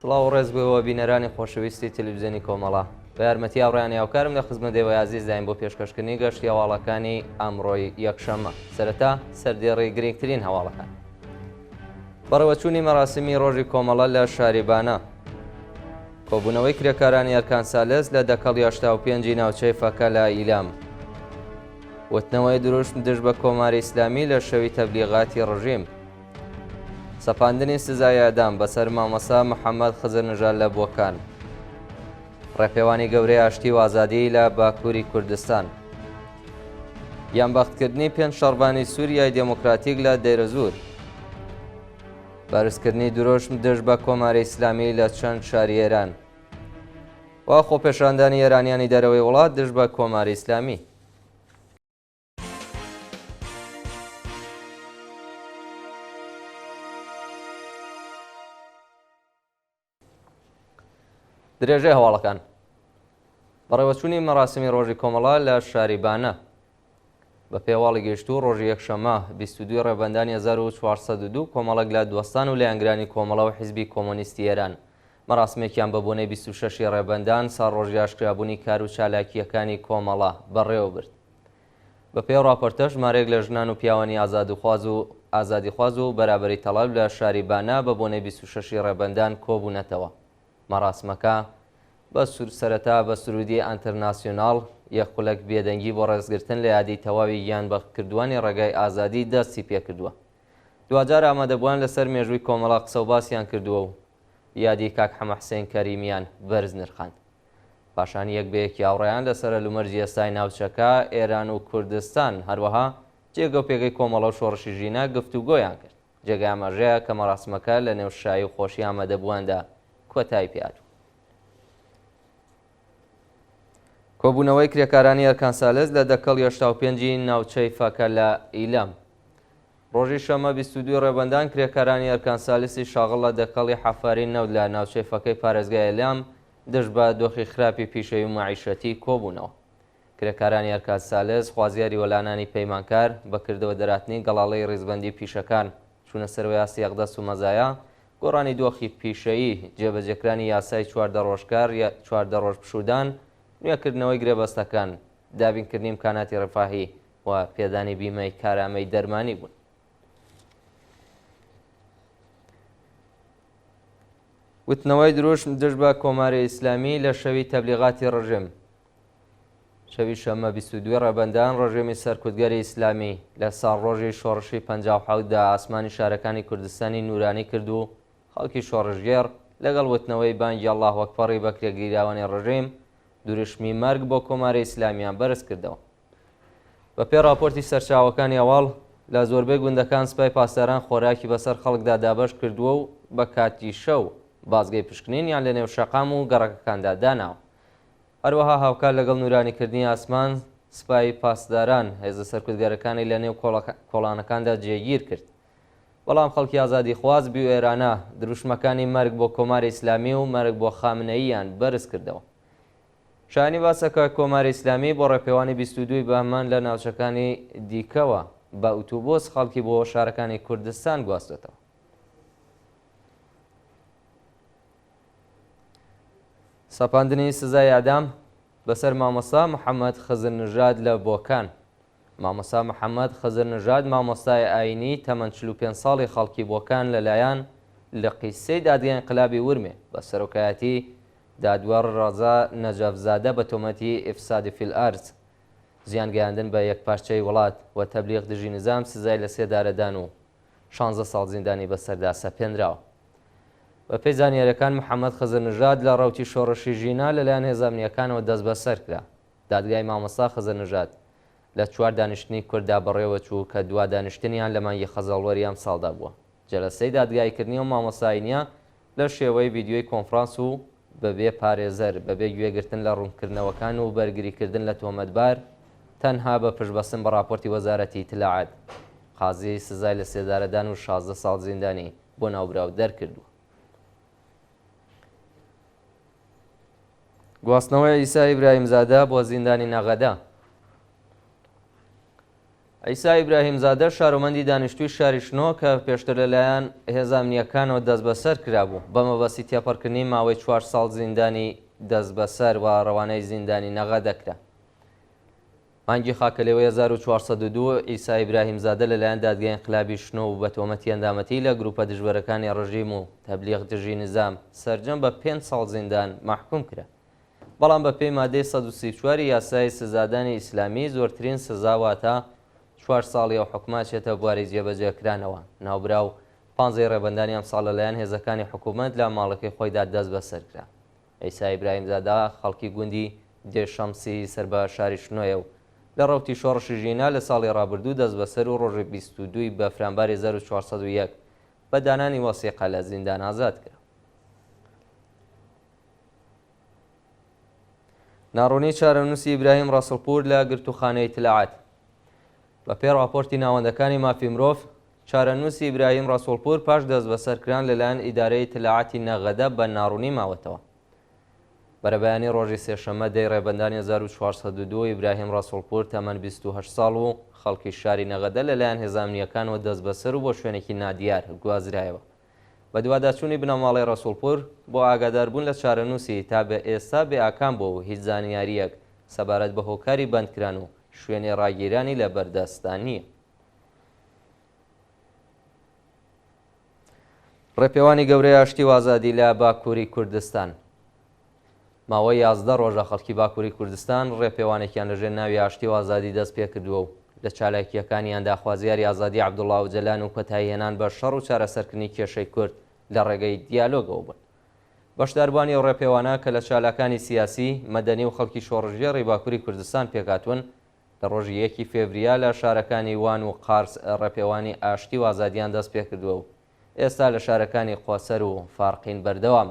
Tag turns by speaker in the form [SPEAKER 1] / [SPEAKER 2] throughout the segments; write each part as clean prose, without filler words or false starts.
[SPEAKER 1] سڵاو ڕێز بێەوە بینەرانی خۆشەویستی تەلەڤیزیۆنی کۆمەڵە بە یارمەتی هاوڕێیان یاوکارم لە خزمەت دێوەی عەزیز دایم بۆ پێشکەشکردنی گەشتی هەواڵەکانی ئەمڕۆی یەکشەممە. سەرەتا سەردێڕی گرنگترین هەواڵەکان. بەڕێوەچوونی مەراسمی ڕۆژی کۆمەڵە لە شاریبانە. کۆبوونەوەی کرێکارانی ئەرکان سالێز لە دەکەڵ 85 ناوچەی فەکە لە ئیلام. وتنەوەی دروست دژ بە کۆماری ئیسلامی لە شەوی تەبلیغاتی ڕژیم. سەپاندنی سزای ئەدام بەسەر مامۆستا محەممەد خزر نژاد لە بۆکان. ڕێپێوانی گەورەی ئاشتی و ئازادی لە باکووری کوردستان. یانبەختکردنی 5 شەڕبانی سووریای دموکراتیک لە دەیرەزور. بەرزکردنی درۆژم دژ بە کۆماری ئیسلامی لە چەند شاری ئێران. وا خۆپێشاندانی ئێرانیانی دەرەوەی وڵات دژ بە کۆماری ئیسلامی. درێژەی هەواڵەکان. بەڕێوەچوونی مەراسمی ڕۆژی کۆمەڵە لە شاریبانە بە پێواڵی گەیشتوو ڕۆژی یەکشەممە 22 ڕێبەندانی 1402 کۆمەڵک لە دووەستان و لە یانگرانی کۆمەڵە و حیزبی کۆمۆنیستی ئێران. مەراسمێکیان بە بۆنەی 26 ڕێبەندان ساڵ ڕۆژی ئاشکرابوونی کار و چالاکیەکانی کۆمەڵە بەڕێوە برد. بە پێی ڕاپۆرتە ژمارەیەک لە ژنان و پیاوانی ئازادیخواز و بەرابەری تەڵەب لە شاریبانە بە بۆنەی 26 ڕێبەندان کۆبوونەتەوە. مەراسمەکە بە سەرەتا بە سرودی ئەنتەرناسیۆناڵ یەکخولەک بێدەنگی بۆ ڕێزگرتن لە یادی تەواوی گیانبەختکردووانی ڕێگای ئازادی دەستی پێکردووە. دوجار ئامادەبووان لەسەر مێژووی کۆمەڵە قسە و باسییان کردووە و یادی کاک حەمە حوسێن کەریمیان بەرز نرخاند. پاشان یەک بەیەکی هاوڕێیان لەسەر لومەرجی ئێستای ناوچەکە ئێران و کوردستان هەروەها جێگە و پێگەی کۆمەڵە و شۆڕشی ژینە گفتوگۆیان کرد. جێگای ئاماژەیە کە مەراسمەکە لە نێو شایی و خۆشی ئامادەبوواندا کۆتایی پێهات. کۆبوونەوەی کرێکارانی ئەرکان سالێز لە دەکەڵ 85 ناوچەی فەکە لە ئیلام. ڕۆژی شەمە 22 ڕێبەندان کرێکارانی ئەرکان سالیسی شاغڵ لە دەکەڵی حەفاری نەود لە ناوچەی فەکەی پارێزگای ئیلام دژ بە دۆخی خراپی پیشەوی و مەعیشەتی کۆبوونەوە. کرێکارانی ئەرکان سالێز خوازیاری وەلانانی پەیمانکار بەکردەوە دەراتنی گەڵاڵەی ڕیزبەندی پیشەکان چوونە سەرەوەی یاسی یەقدەس و مەزایە، گۆڕانی دۆخی پیشەیی، جێبەجێکرانی یاسای 14 ڕۆژکار 14 ڕۆژ پشودان، نوێکردنەوەی گرێبەستەکان، دابینکردنی ئیمکاناتی ڕفاهی و پێدانی بیمەی کارامەی دەرمانی بوون. وتنەوەی دروشم دژ بە کۆماری ئیسلامی لە شەوی تەبلیغاتی ڕژیم. شەوی شەمە 22 ڕێبەندان ڕژێمی سەرکوتگەری ئیسلامی لە ساڵڕۆژی شۆڕشی 57دا ئاسمانی شارەکانی کوردستانی نورانی کرد و خەڵکی شۆڕژگێر لەگەڵ وتنەوەی بانگی ئەڵڵاهو ئەکبەری بە کرێگیراوانی ڕژیم دوورشمی مەرگ بۆ کۆماری ئیسلامیان بەرز کردەوە. بە پێی راپۆرتی سەرچاوەکانی ئەواڵ لە زۆربەی گوندەکان سپای پاسداران خۆراکی بەسەر خەڵکدا دابەش کردووە و بە کاتی شەو بازگەی پشکنینیان لە نێو شەقام و گەڕەکەکاندا داناوە. هەروەها هاوکار لەگەڵ نورانیکردنی ئاسمان سپای پاسداران هێزە سەرکوتگەرەکانی لە نێو کۆڵانەکاندا جێگیر کرد. بەڵام خەڵکی ئازادی خواز بی و ئێرانە دروشمەکانی مەرگ بۆ کۆماری ئیسلامی و مەرگ بۆ خامنەییان بەرز کردەوە. شانی باسەکە کۆماری ئیسلامی بۆ ڕێپێوانی 22 بەهەمان لە ناوچەکانی دیکەوە بە ئۆتۆبۆس خەڵکی بۆ شارەکانی کوردستان گواستێتەوە. سەپاندنی سزای ئەدام بەسەر مامۆستا محەممەد خزر نژاد لە بۆکان. مامۆستا محەممەد خزر نژاد مامۆستای ئاینی تەمەەن 45 ساڵی خەڵکی بۆکان لەلایەن لە قیسەی دادگای ئینقلابی ورمێ بە سەرۆکایەتی دادوەر ڕەزا نەجەفزادە بە تۆمەتی ئیفسادی فیل ئارز زیانگەیاندن بە یەکپارچەی وڵات و تەبلیغ دژی نظام سزای لە 3 دارەدان و 16 ساڵ زیندانی بەسەردا سەپێنراوە. بە پێی زانیاریەکان محەممەد خزر نژاد لە ڕەوتی شۆڕشی ژینا لەلایەن هێزانیەکانەوە دەست بەسەر کرا. دادگای مامۆستا خزر نژاد لە 4 دانیشتنی کووردا بەڕێوە چوو کە دوا دانیشتنیان لە مانگی خەزاڵوەری ئەم ساڵدا بووە. جەلسەی دادگایکردنی و مامۆستاینیە لە شێوەی ڤیدیۆی کۆنفرانس و بەبێ پارێزەر بەبێ گوێگرتن لە ڕوونکردنەوەکان و بەرگریکردن لە تۆمەتبار تەنها بە پشتبەستن بە راپۆرتی وەزارەتی ئیتلاعات قازی سزای لە 3 دارەدان و 16 ساڵ زیندانی بۆ ناوبراو دەرکردووە. گواستنەوەی ئیسا ئیبراهیمزادە بۆ زیندانی نەغەدا. ئەیسا ئیبراهیمزادە شارۆمەندی دانیشتووی شاری شنۆ کە پێشتر لەلایەن هێزە ئەمنیەکانەوە دەست بەسەر کرابوو بە مەبەستی تێپەڕکردنی ماوەی 4 ساڵ زیندانی دەست بەسەر و ڕەوانەی زیندانی نەغە دەکرا. مانگی خاکەلەوەی 1402 ئیسا ئیبراهیمزادە لەلایەن دادگای انقلابی شنۆ و بە تۆمەتی ئەندامەتی لە گروپە دژبەرەکانی ڕژیم و تەبلیغ دژی نظام سەرجەم بە 5 ساڵ زیندان محکوم کرا. بەڵام بە پێی مادەی 134 یاسای سزادانی ئیسلامی زۆرترین سزا واتە 4 ساڵی ئەو حکوماتێتە بواری جێبەجێکرانەوە. ناوبراو 15 ڕێبەندانی ئەم ساڵ لەلایەن هێزەکانی حکوومەت لە ماڵەکەی خۆیدا دەست بەسەر کرا. ئەیسا ئیبراهیمزادە خەڵکی گوندی دێشەمسی سەر بە شاری شنۆیە و لە ڕەوتی شۆڕشی ژینا لە ساڵی ڕابردوو دەست بەسەر و ڕۆژی 22 بە فرانباری 1401 بە دانانی وەسیقە لە زیندان ئازاد کرا. ناڕوونی چارەنووسی ئیبراهیم ڕەسڵپور لە گرتوخانەی تلعات. بە پێ راپۆرتی ناوەندەکانی مافی مرۆڤ چارەنووسی ئیبراهیم ڕەسوڵپور پاش دەست بەسەرکران لەلایەن ئیدارەی تلعاتی نەغەدە بە ناڕوونی ماوەتەوە. بەرەبەیانی ڕۆژی سێشەممە دەی ڕێبەندانی 1402 ئیبراهیم ڕەسوڵپور تەمەەن 28 ساڵ و خەڵکی شاری نەغەدە لەلایەن هێزانامنیەکانەوە دەست بەسەر و بۆ شوێنێکی نادیار گوازرایەوە. بە دوواداچوونی بنەماڵی ڕەسوڵپور بۆ ئاگاداربوون لە چارەنووسی تا بە ئێستا بێ ئاکام بۆ و هیچ زانیاریەک سەبارەت بە هۆکاری بەندکران و شوێنی ڕاگیرانی لە بەردەستان نییە. ڕێپێوانی گەورەی ئاشتی و ئازادی لە باکووری کوردستان. ماوەی 11 ڕۆژە خەڵکی باکووری کوردستان ڕێپێوانێکیان لەژێر ناوی ئاشتی و ئازادی دەست پێ کردووە و لە چالاکیەکانیاندا خوازیاری ئازادی عەبدوڵڵا ئۆجەلان و کۆتاییهێنان بە شەڕ و چارەسەرکردنی کێشەی کورد لە ڕێگەی دیالۆگەوە بوون. بەشداربوانی ئەو ڕێپێوانە کە لە چالاکانی سیاسی، مەدەنی و خەڵکی شۆڕژێڕی باکووری کوردستان پێکاتون لە ڕۆژی 1 فێڤریا لە شارەکانی وان و قارس ڕێپێوانی ئاشتی و ئازادیان دەست پێ کردووە و ئێستا لە شارەکانی قۆسەر و فارقین بەردەوام.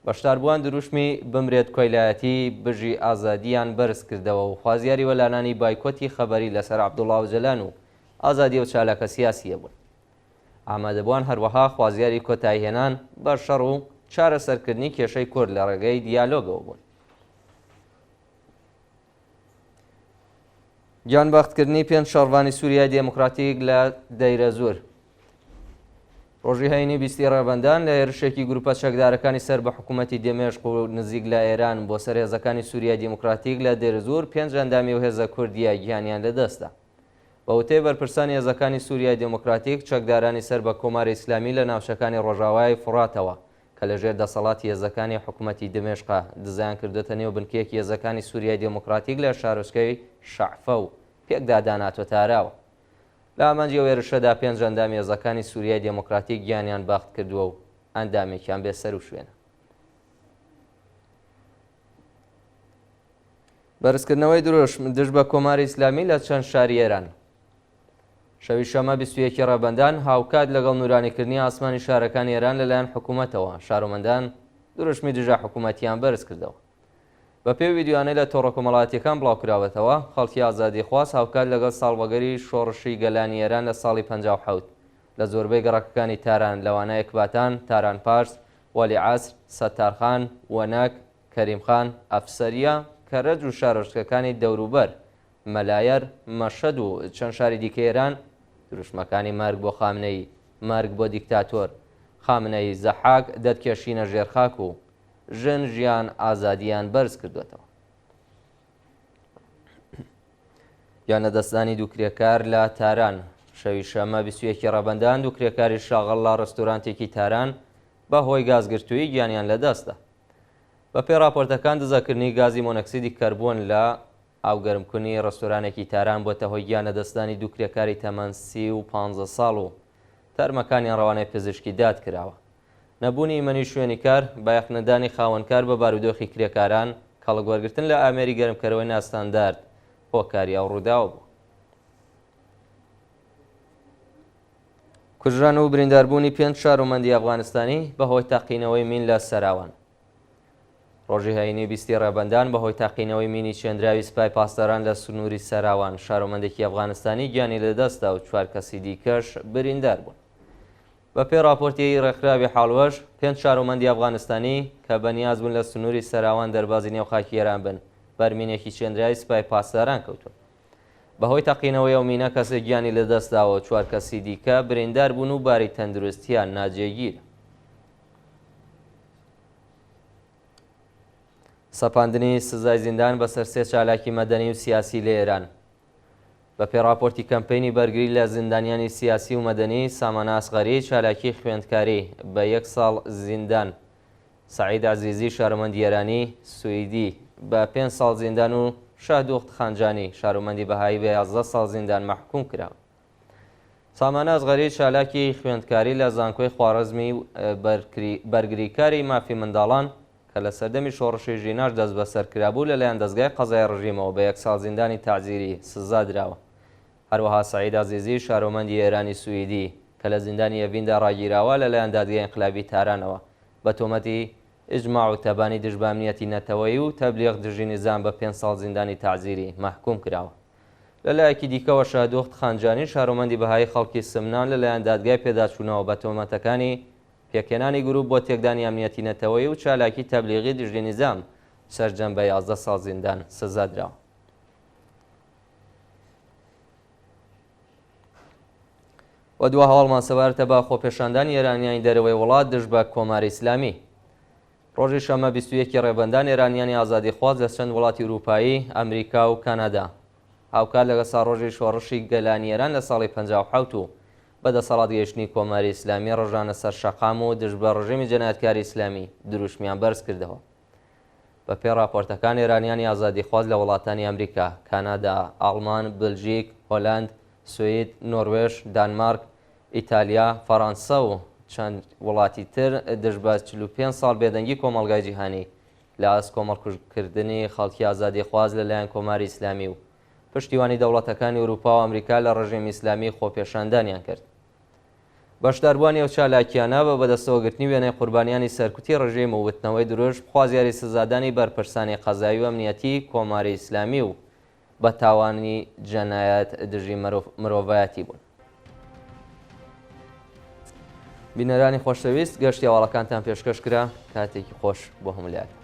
[SPEAKER 1] بەشداربووان دروشمی بمرێت کۆیلایەتی بژی ئازادیان بەرز کردەوە و خوازیاری وەلانانی بایکۆتی خەبەری لەسەر عەبدوڵڵا ئۆجەلان و ئازادی و چالاکە سیاسیە بوون. ئامادەبووان هەروەها خوازیاری کۆتاییهێنان بە شەڕ و چارەسەرکردنی کێشەی کورد لە ڕێگەی دیالۆگەوە بوون. گیانبەختکردنی 5 شەڕڤانی سووریای دێموکراتیک لە دەیرە زۆر. ڕۆژی هەینی 20 ڕێبەندان لە هێرشێکی گروپە چەکدارەکانی سەر بە حکوومەتی دێمێشق و نزیک لە ئێران بۆ سەر هێزەکانی سووریای دێموکراتیک لە دێرەزۆر 5 ئەندامی و هێزە کوردیە گیانیان لەدەستدا. بە وتەی بەرپرسانی هێزەکانی سووریای دێموکراتیک چەکدارانی سەر بە کۆماری ئیسلامی لە ناوچەکانی ڕۆژاوای فڕاتەوە کە لەژێر دەسەڵاتی هێزەکانی حکوومەتی دمێشقا دزیان کردوتە نێو بنکێکی هێزەکانی سووریای دێموکراتیک لە شارۆچکەی شەعفە و پێکدا داناتوە تاراوە. لە ئامانجی وێرشەدا 5 ئەندامی هێزەکانی سووریای دێموکراتیک گیانیان باخت کردووە و ئەندامێکیان بێسەر و شوێنە. بەرزکردنەوەی درۆژ دژ بە کۆماری ئیسلامی لە چەند شاری ئێران. شەوی شەمە 21 ڕێبەندان هاوکات لەگەڵ نورانیکردنی ئاسمانی شارەکانی ئێران لەلایەن حکوومەتەوە شارۆمەندان درۆژمی دژە حکوومەتیان بەرز کردەوە. بە پێی ویدیوانەی لە تۆڕە کۆمەڵایەتیەکان بڵاوکراوەتەوە خەڵکی ئازادی خواست هاوکات لەگەڵ ساڵبەگەری شۆڕشی گەلانی ئێران لە ساڵی 57 لە زۆربەی گەڕەکەکانی تاران لەوانە ئەکباتان، تاران پارس، وەلی عەسر، سەتارخان، وەنەک، کەریمخان، ئەفسەریە، کەرەج و شارۆچکەکانی دەوروبەر، مەلایەر، مەشەد و چەند شاری دیکە ئێران دروشمەکانی مارگ بۆ خامنەی، مارگ بۆ دیکتاتۆر، خامنەی زەحاک دەتکێشینە ژێرخاک و ژن ژیان ئازادیان بەرز کردوێتەوە. یانە دەستانی دوو کرێکار لە تاران. شەوی شەمە 21 ڕەبەندان دوو کرێکاری شاغەڵ لە ڕستۆرانتێکی تاران بە هۆی گازگرتووی گیانیان لەدەستدا. بە پێی راپۆرتەکان دزەکردنی گازی مۆنۆکسیدی کەربۆن لە ئاوگەرمکردنی ڕستۆرانێکی تاران بۆتە هۆی گیانە دەستانی دوو کرێکاری تەمەن 30 و 15 ساڵ و تەرمەکانیان ڕەوانەی پزیشکی داد کراوە. نەبوونی ئیمەنی شوێنی کار بایەخنەدانی خاوەنکار بە بارودۆخی کرێکاران کەڵک وەرگرتن لە ئامێری گەرمکەرەوەی ناستاندارد هۆکاری ئەو ڕووداوە بوو. کوژران و برینداربوونی 5 شارۆمەندی ئەفغانستانی بەهۆی تاقینەوەی مین لە سەراوان. ڕۆژی هەینی 20 ڕێبەندان بەهۆی تاقینەوەی مینی چێندراوی سپای پاسداران لە سنووری سەراوان شارۆمەندێکی ئەفغانستانی گیانی لەدەستا و 4 کەسی دیکەش بریندار بوون. بە پێی راپۆرتی ڕێکخراوی حاڵوەش 5 شارۆمەندی ئەفغانستانی کە بەنیاز بوون لە سنووری سەراوان دەربازی نێوخاکی ئێران بن بەرمینێکی چێندراوی سپای پاسداران کەوتون. بەهۆی تەقینەوەی ئەو مینە کەسێک گیانی لەدەستداوە، 4 کەسی دیکە بریندار بوون و باری تەندروستیان ناجێگیر. سەپاندنی سزای زیندان بەسەر 3 چالاکی مەدەنی و سیاسی لە ئێران. بە پێڕاپۆرتی کەمپەینی بەرگری لە زیندانیانی سیاسی و مەدەنی، سامانە ئەسغەری چالاکی خوێندکاری بە 1 ساڵ زیندان، سەعید عەزیزی شارۆمەندی ئێرانی سویدی بە 5 ساڵ زیندان و شاهدوخت خانجانی شارۆمەندی بەهایی بە 11 ساڵ زیندان مەحکوم کراوە. سامانە ئەسغەری چالاکی خوێندکاری لە زانکۆی خوارەزمی بەرگریکاری مافی منداڵان کە لە سەردەمی شۆڕشی ژیناش دەست بەسەر کرابوو لەلایەن دەستگای قەزای ڕژیمەوە بە 1 ساڵ زیندانی تاعزیری سزا دراوە. هەروەها سەعید عەزیزی شارۆمەندی ئێرانی سویدی کە لە زیندانی ئەڤیندا ڕاگیراوە لەلایەن دادگای ئینقلابی تارانەوە بە تۆمەتی ئیجماع و تەبانی دژ بە ئەمنیەتی نەتەوەیی و تەبلیغ دژی نظام بە 5 ساڵ زیندانی تاعزیری مەحکوم کراوە. لەلایەکی دیکەوە شاهدوخت خانجانی شارۆمەندی بەهایی خەڵکی سمنان لەلایەن دادگای پێداچوونەوە بە تۆمەتەکانی پێکێنانی گروپ بۆ تێکدانی ئەمنیەتی نەتەوەیی و چالاکی تەبلیغی دژی نظام سەرجەم بە 11 ساڵ زیندان سزا دراوە. و دووە هەواڵمان سەبارەتە بە خۆپێشاندانی ئێرانیانی دەرەوەی وڵات دژ بە کۆماری ئیسلامی. ڕۆژی شەمە 21 ڕێبەندان ئێرانیانی ئازادیخواز لە چەند وڵاتی ئوروپایی، ئەمریکا و کەنەدا هاوکار لەگە ساڕۆژی شۆڕشی گەلانیێران لە ساڵی 57 و بەدەسەڵات گەیشتنی کۆماری ئیسلامی ڕژانە سەر شەقام و دژ بە ڕژیمی جەنایەتکاری ئیسلامی دروشمیان بەرز کردەوە. بە پێ راپۆرتەکان ئێرانیانی ئازادیخواز لە وڵاتانی ئەمریکا، کەنەدا، ئاڵمان، بلژیک، هۆلاند، سوید، نۆروێژ، دانمارک، ئیتالیا، فەڕەنسا و چەند وڵاتی تر دژ بە 45 ساڵ بێدەنگی کۆمەڵگای جیهانی لە ئاست کۆمەڵکردنی خەڵکی ئازادیخواز لەلایەن کۆماری ئیسلامی و پشتیوانی دەوڵەتەکانی ئەوروپا و ئەمریکا لە ڕژیمی ئیسلامی خۆپێشاندانیان کرد. بەشداربوانی ئەو چالاکیانە بە بەدەستەوەگرتنی وێنەی قوربانیانی سەرکوتی ڕژیم و وتنەوەی درۆژ خوازیاری سزادانی بەرپرسانی قەزایی و ئەمنیەتی کۆماری ئیسلامی و بە تاوانی جەنایەت دژی مرۆڤایەتی بوون. بینەرانی خۆشەویست، گەشتی هەواڵەکانتان پێشکەش کرا، کاتێکی خۆش بۆ هەموو لایەک.